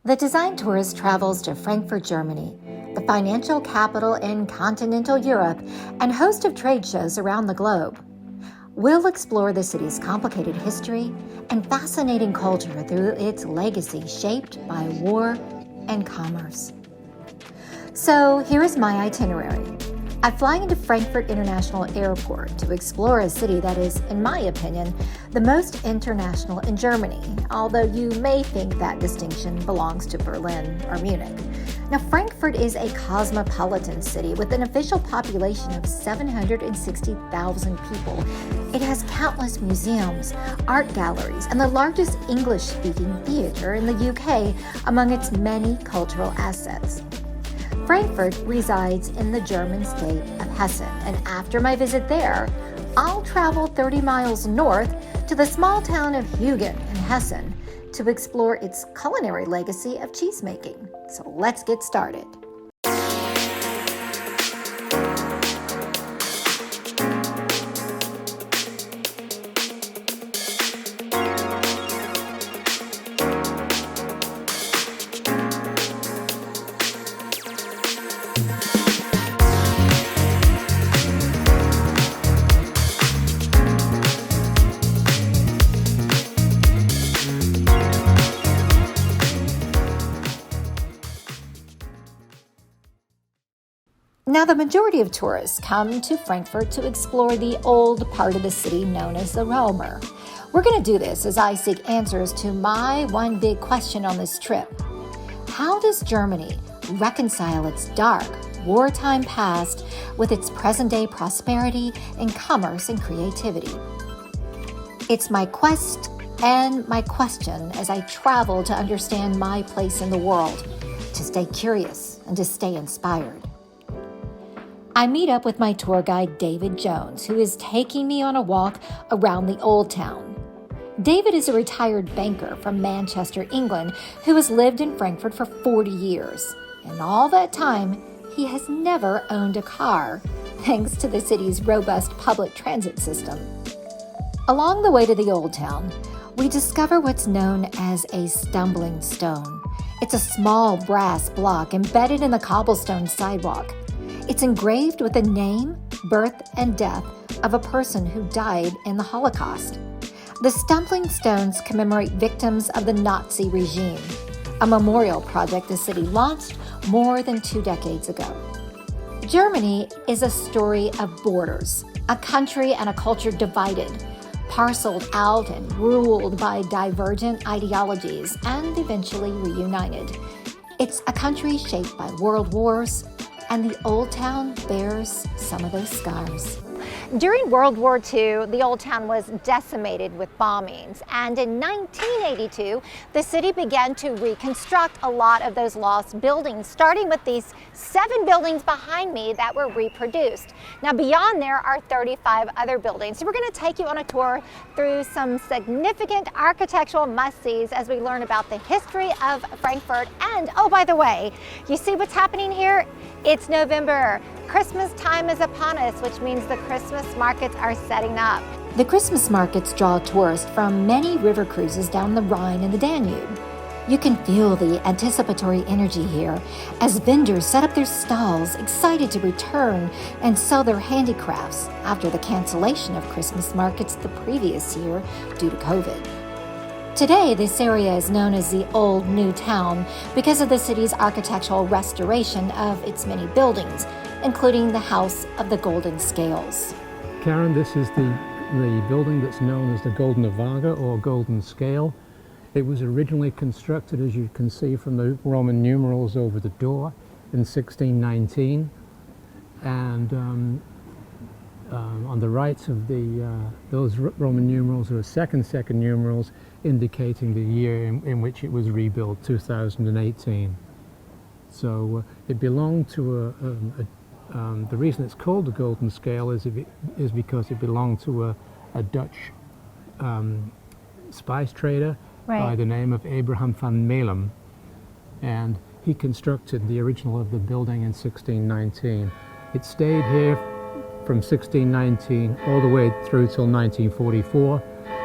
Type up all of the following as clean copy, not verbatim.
The design tourist travels to Frankfurt, Germany, the financial capital in continental Europe and host of trade shows around the globe. We'll explore the city's complicated history and fascinating culture through its legacy shaped by war and commerce. So here is my itinerary. I fly into Frankfurt International Airport to explore a city that is, in my opinion, the most international in Germany, although you may think that distinction belongs to Berlin or Munich. Now, Frankfurt is a cosmopolitan city with an official population of 760,000 people. It has countless museums, art galleries, and the largest English-speaking theater in the UK among its many cultural assets. Frankfurt resides in the German state of Hessen, and after my visit there, I'll travel 30 miles north to the small town of Hungen in Hessen to explore its culinary legacy of cheesemaking. So let's get started. Now, the majority of tourists come to Frankfurt to explore the old part of the city known as the Römer. We're going to do this as I seek answers to my one big question on this trip. How does Germany reconcile its dark, wartime past with its present-day prosperity and commerce and creativity? It's my quest and my question as I travel to understand my place in the world, to stay curious and to stay inspired. I meet up with my tour guide, David Jones, who is taking me on a walk around the Old Town. David is a retired banker from Manchester, England, who has lived in Frankfurt for 40 years. In all that time, he has never owned a car, thanks to the city's robust public transit system. Along the way to the Old Town, we discover what's known as a stumbling stone. It's a small brass block embedded in the cobblestone sidewalk. It's engraved with the name, birth, and death of a person who died in the Holocaust. The stumbling stones commemorate victims of the Nazi regime, a memorial project the city launched more than 2 decades ago. Germany is a story of borders, a country and a culture divided, parceled out and ruled by divergent ideologies, and eventually reunited. It's a country shaped by world wars, and the Old Town bears some of those scars. During World War II, the Old Town was decimated with bombings, and in 1982, the city began to reconstruct a lot of those lost buildings, starting with these 7 buildings behind me that were reproduced. Now, beyond there are 35 other buildings. So we're going to take you on a tour through some significant architectural must-sees as we learn about the history of Frankfurt. And, oh, by the way, you see what's happening here? It's November. Christmas time is upon us, which means the Christmas markets are setting up. The Christmas markets draw tourists from many river cruises down the Rhine and the Danube. You can feel the anticipatory energy here as vendors set up their stalls, excited to return and sell their handicrafts after the cancellation of Christmas markets the previous year due to COVID. Today, this area is known as the Old New Town because of the city's architectural restoration of its many buildings, including the House of the Golden Scales. Karen, this is the building that's known as the Goldene Waage or Golden Scale. It was originally constructed, as you can see from the Roman numerals over the door, in 1619. And on the right of those Roman numerals are second numerals indicating the year in which it was rebuilt, 2018. So it belonged to the reason it's called the Golden Scale is because it belonged to a Dutch spice trader by the name of Abraham van Melum, and he constructed the original of the building in 1619. It stayed here from 1619 all the way through till 1944,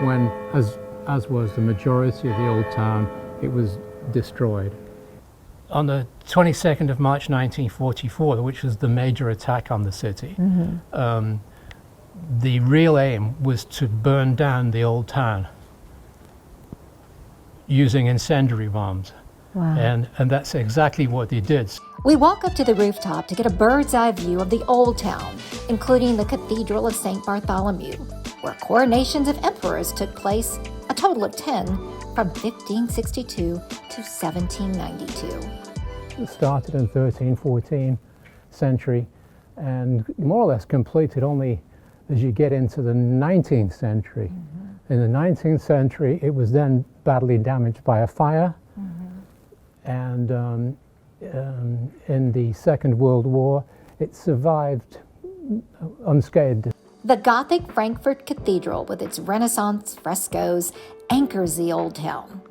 when, as was the majority of the old town, it was destroyed. On the 22nd of March 1944, which was the major attack on the city, the real aim was to burn down the old town using incendiary bombs. Wow. And that's exactly what they did. We walk up to the rooftop to get a bird's eye view of the old town, including the Cathedral of St. Bartholomew, where coronations of emperors took place, a total of 10, from 1562 to 1792. It started in 13th, 14th century and more or less completed only as you get into the 19th century. In the 19th century, it was then badly damaged by a fire. And in the Second World War, it survived unscathed. The Gothic Frankfurt Cathedral, with its Renaissance frescoes, anchors the old town.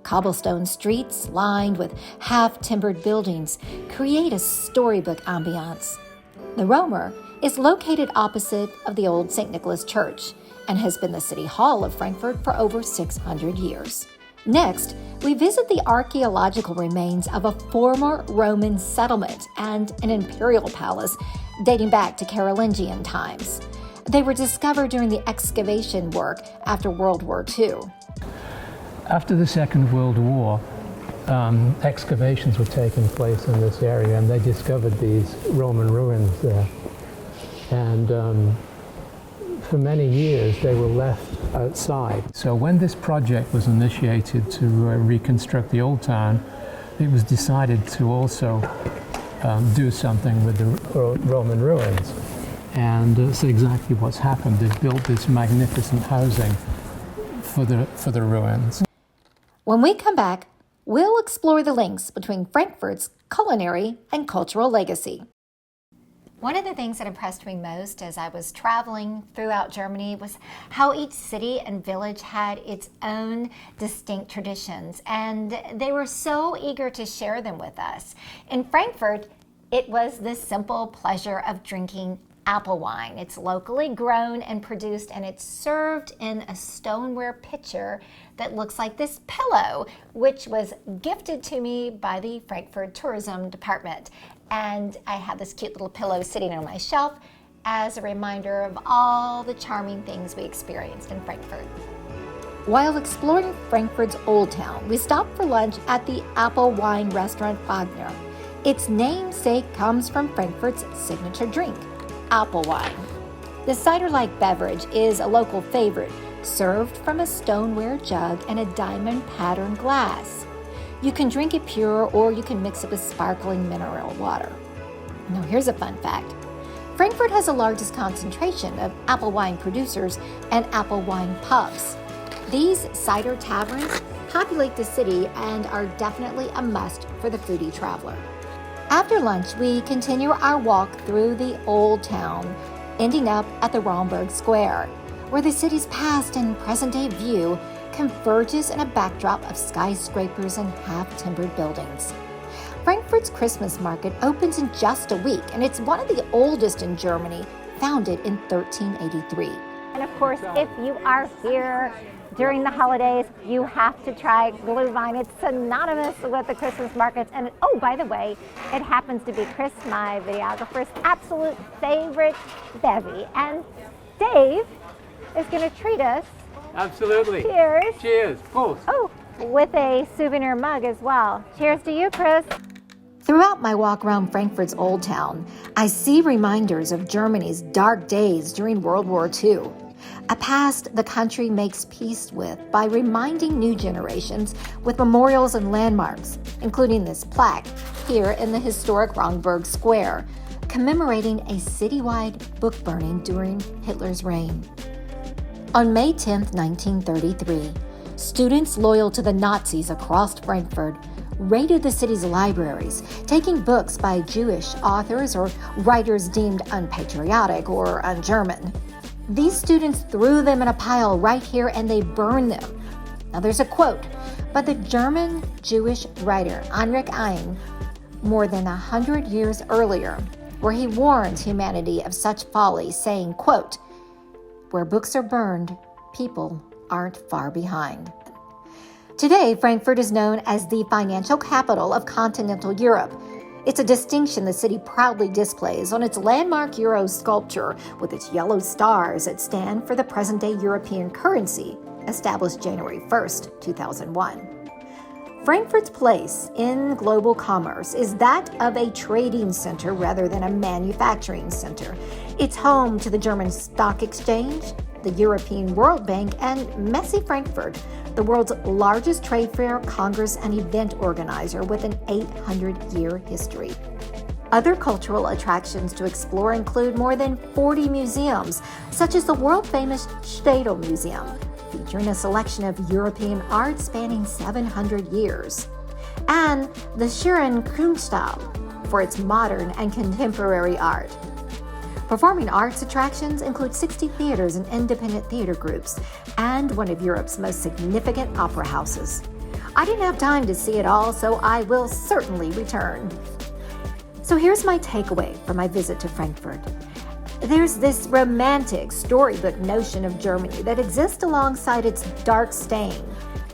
Cobblestone streets lined with half-timbered buildings create a storybook ambiance. The Romer is located opposite of the old St. Nicholas Church and has been the city hall of Frankfurt for over 600 years. Next, we visit the archaeological remains of a former Roman settlement and an imperial palace dating back to Carolingian times. They were discovered during the excavation work after World War II. After the Second World War, excavations were taking place in this area, and they discovered these Roman ruins there. And for many years, they were left outside. So when this project was initiated to reconstruct the old town, it was decided to also do something with the Roman ruins. And that's exactly what's happened. They've built this magnificent housing for the ruins. When we come back, we'll explore the links between Frankfurt's culinary and cultural legacy. One of the things that impressed me most as I was traveling throughout Germany was how each city and village had its own distinct traditions, and they were so eager to share them with us. In Frankfurt, it was the simple pleasure of drinking apple wine. It's locally grown and produced, and it's served in a stoneware pitcher that looks like this pillow, which was gifted to me by the Frankfurt Tourism Department. And I have this cute little pillow sitting on my shelf as a reminder of all the charming things we experienced in Frankfurt. While exploring Frankfurt's Old Town, we stopped for lunch at the apple wine restaurant Wagner. Its namesake comes from Frankfurt's signature drink, apple wine. The cider-like beverage is a local favorite, served from a stoneware jug and a diamond-patterned glass. You can drink it pure, or you can mix it with sparkling mineral water. Now here's a fun fact. Frankfurt has the largest concentration of apple wine producers and apple wine pubs. These cider taverns populate the city and are definitely a must for the foodie traveler. After lunch, we continue our walk through the old town, ending up at the Romberg Square, where the city's past and present-day view converges in a backdrop of skyscrapers and half-timbered buildings. Frankfurt's Christmas market opens in just a week, and it's one of the oldest in Germany, founded in 1383. And of course, if you are here during the holidays, you have to try Glühwein. It's synonymous with the Christmas markets. And oh, by the way, it happens to be Chris, my videographer's absolute favorite bevy. And Dave is going to treat us. Absolutely. Cheers. Cheers, of course. Oh, with a souvenir mug as well. Cheers to you, Chris. Throughout my walk around Frankfurt's Old Town, I see reminders of Germany's dark days during World War II, a past the country makes peace with by reminding new generations with memorials and landmarks, including this plaque here in the historic Romberg Square, commemorating a citywide book burning during Hitler's reign. On May 10, 1933, students loyal to the Nazis across Frankfurt raided the city's libraries, taking books by Jewish authors or writers deemed unpatriotic or un-German. These students threw them in a pile right here and they burned them. Now there's a quote by the German Jewish writer Heinrich Heine more than 100 years earlier, where he warns humanity of such folly, saying, quote, "Where books are burned, people aren't far behind." Today, Frankfurt is known as the financial capital of continental Europe. It's a distinction the city proudly displays on its landmark Euro sculpture with its yellow stars that stand for the present-day European currency, established January 1st, 2001. Frankfurt's place in global commerce is that of a trading center rather than a manufacturing center. It's home to the German Stock Exchange, the European World Bank, and Messe Frankfurt, the world's largest trade fair, congress, and event organizer with an 800-year history. Other cultural attractions to explore include more than 40 museums, such as the world-famous Städel Museum, featuring a selection of European art spanning 700 years, and the Schieren Kunsthalle for its modern and contemporary art. Performing arts attractions include 60 theaters and independent theater groups, and one of Europe's most significant opera houses. I didn't have time to see it all, so I will certainly return. So here's my takeaway from my visit to Frankfurt. There's this romantic storybook notion of Germany that exists alongside its dark stain,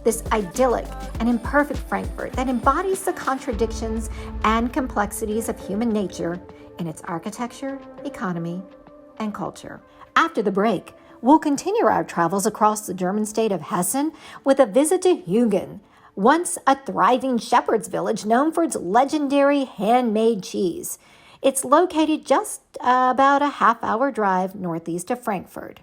this idyllic and imperfect Frankfurt that embodies the contradictions and complexities of human nature in its architecture, economy, and culture. After the break, we'll continue our travels across the German state of Hessen with a visit to Hungen, once a thriving shepherd's village known for its legendary handmade cheese. It's located just about a half-hour drive northeast of Frankfurt.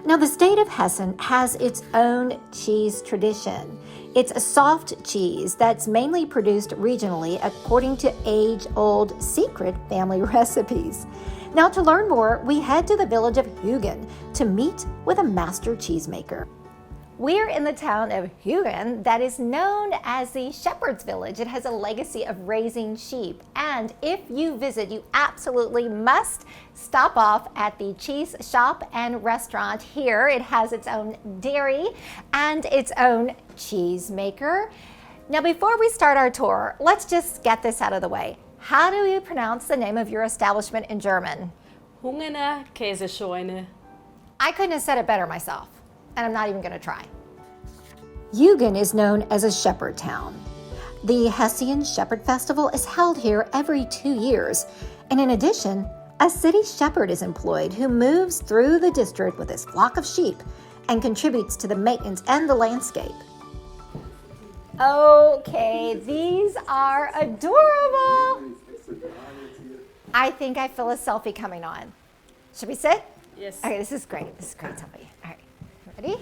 Now, the state of Hessen has its own cheese tradition. It's a soft cheese that's mainly produced regionally according to age-old secret family recipes. Now, to learn more, we head to the village of Hungen to meet with a master cheesemaker. We're in the town of Hungen that is known as the Shepherd's Village. It has a legacy of raising sheep. And if you visit, you absolutely must stop off at the cheese shop and restaurant here. It has its own dairy and its own cheese maker. Now, before we start our tour, let's just get this out of the way. How do you pronounce the name of your establishment in German? Hungener Käsescheune. I couldn't have said it better myself, and I'm not even going to try. Hungen is known as a shepherd town. The Hessian Shepherd Festival is held here every 2 years, and in addition, a city shepherd is employed who moves through the district with his flock of sheep and contributes to the maintenance and the landscape. Okay, these are adorable. I think I feel a selfie coming on. Should we sit? Yes. Okay, this is great. This is great selfie. All right, ready?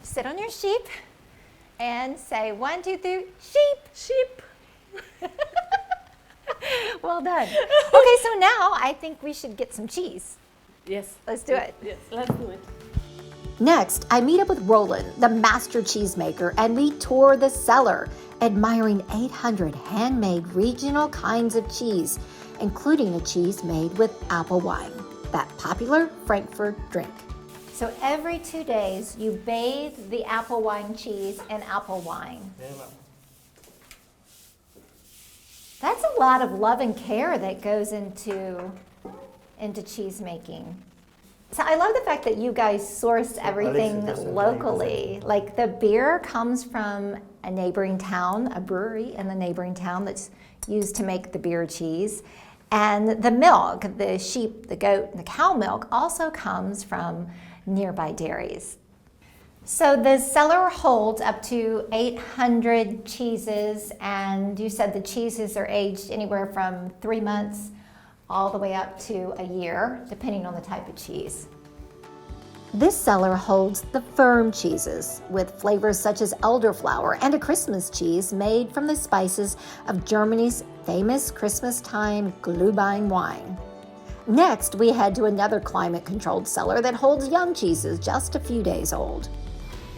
Sit on your sheep and say 1, 2, 3, sheep. Sheep. Well done. Okay, so now I think we should get some cheese. Yes. Let's do it. Yes, let's do it. Next, I meet up with Roland, the master cheesemaker, and we tour the cellar, admiring 800 handmade regional kinds of cheese, including a cheese made with apple wine, that popular Frankfurt drink. So every 2 days, you bathe the apple wine cheese in apple wine. That's a lot of love and care that goes into cheese making. So I love the fact that you guys sourced everything locally. Like the beer comes from a neighboring town, a brewery in the neighboring town that's used to make the beer cheese. And the milk, the sheep, the goat, and the cow milk also comes from nearby dairies. So the cellar holds up to 800 cheeses, and you said the cheeses are aged anywhere from 3 months all the way up to a year, depending on the type of cheese. This cellar holds the firm cheeses with flavors such as elderflower and a Christmas cheese made from the spices of Germany's famous Christmas time Glühwein wine. Next, we head to another climate-controlled cellar that holds young cheeses just a few days old.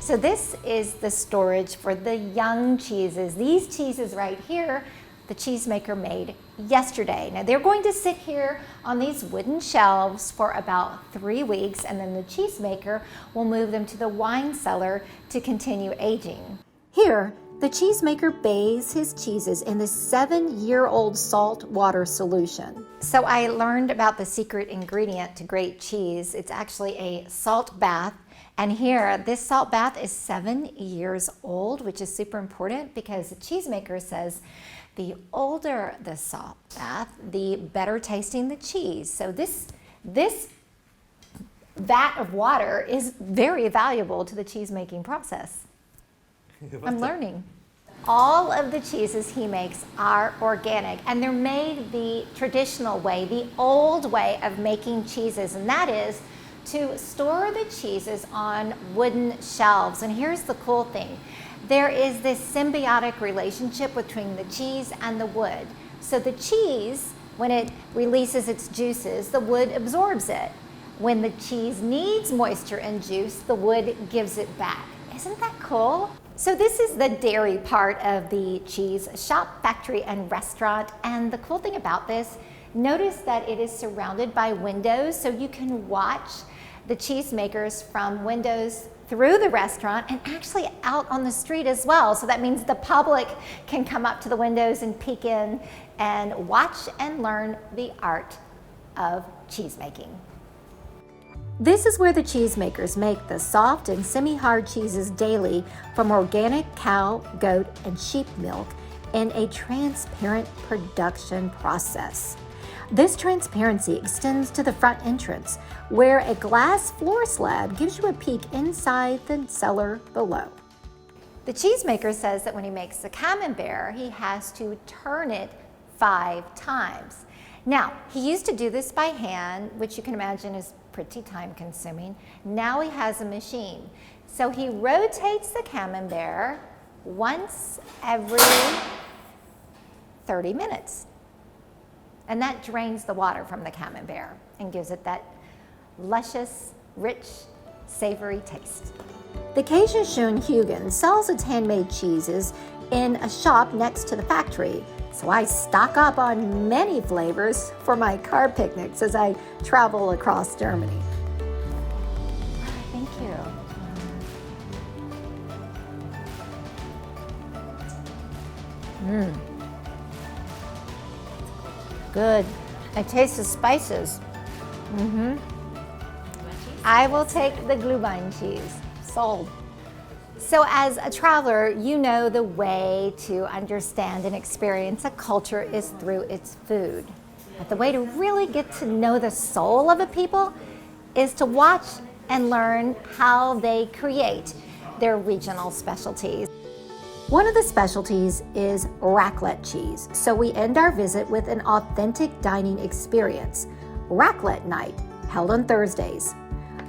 So this is the storage for the young cheeses. These cheeses right here, the cheesemaker made yesterday. Now they're going to sit here on these wooden shelves for about 3 weeks, and then the cheesemaker will move them to the wine cellar to continue aging. Here, the cheesemaker bathes his cheeses in this 7-year-old salt water solution. So I learned about the secret ingredient to great cheese. It's actually a salt bath And here, this salt bath is 7 years old, which is super important because the cheesemaker says the older the salt bath, the better tasting the cheese. So this vat of water is very valuable to the cheese making process. I'm learning. All of the cheeses he makes are organic, and they're made the traditional way, the old way of making cheeses, and that is to store the cheeses on wooden shelves. And here's the cool thing. There is this symbiotic relationship between the cheese and the wood. So the cheese, when it releases its juices, the wood absorbs it. When the cheese needs moisture and juice, the wood gives it back. Isn't that cool? So this is the dairy part of the cheese shop, factory, and restaurant. And the cool thing about this, notice that it is surrounded by windows, so you can watch the cheesemakers from windows through the restaurant and actually out on the street as well. So that means the public can come up to the windows and peek in and watch and learn the art of cheese making. This is where the cheesemakers make the soft and semi-hard cheeses daily from organic cow, goat, and sheep milk in a transparent production process. This transparency extends to the front entrance, where a glass floor slab gives you a peek inside the cellar below. The cheesemaker says that when he makes the camembert, he has to turn it 5 times. Now, he used to do this by hand, which you can imagine is pretty time consuming. Now he has a machine. So he rotates the camembert once every 30 minutes. And that drains the water from the camembert and gives it that luscious, rich, savory taste. The Käseschuhen Hungen sells its handmade cheeses in a shop next to the factory, so I stock up on many flavors for my car picnics as I travel across Germany. Thank you. Good. I taste the spices. I will take the Glühwein cheese. Sold. So as a traveler, you know the way to understand and experience a culture is through its food. But the way to really get to know the soul of a people is to watch and learn how they create their regional specialties. One of the specialties is raclette cheese, so we end our visit with an authentic dining experience, raclette night, held on Thursdays.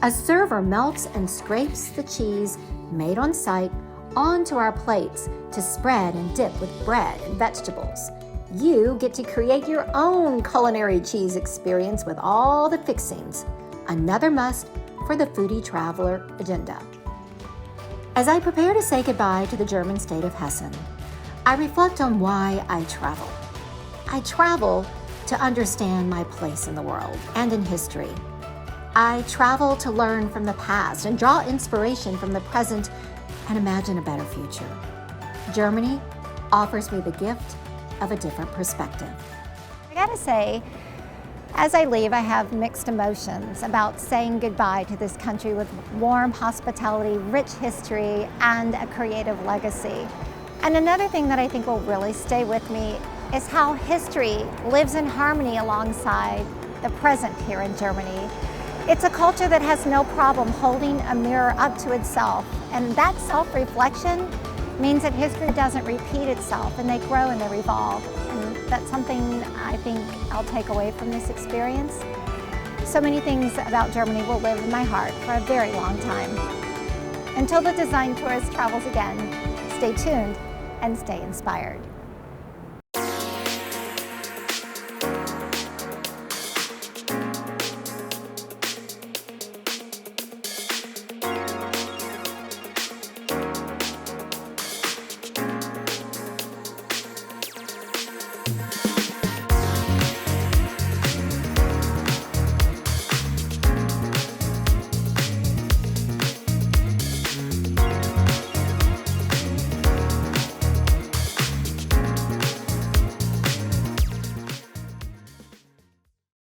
A server melts and scrapes the cheese made on site onto our plates to spread and dip with bread and vegetables. You get to create your own culinary cheese experience with all the fixings, another must for the foodie traveler agenda. As I prepare to say goodbye to the German state of Hessen, I reflect on why I travel. I travel to understand my place in the world and in history. I travel to learn from the past and draw inspiration from the present and imagine a better future. Germany offers me the gift of a different perspective. I gotta say, as I leave, I have mixed emotions about saying goodbye to this country with warm hospitality, rich history, and a creative legacy. And another thing that I think will really stay with me is how history lives in harmony alongside the present here in Germany. It's a culture that has no problem holding a mirror up to itself, and that self-reflection means that history doesn't repeat itself, and they grow and they evolve. And that's something I think I'll take away from this experience. So many things about Germany will live in my heart for a very long time. Until the Design Tourist travels again, stay tuned and stay inspired.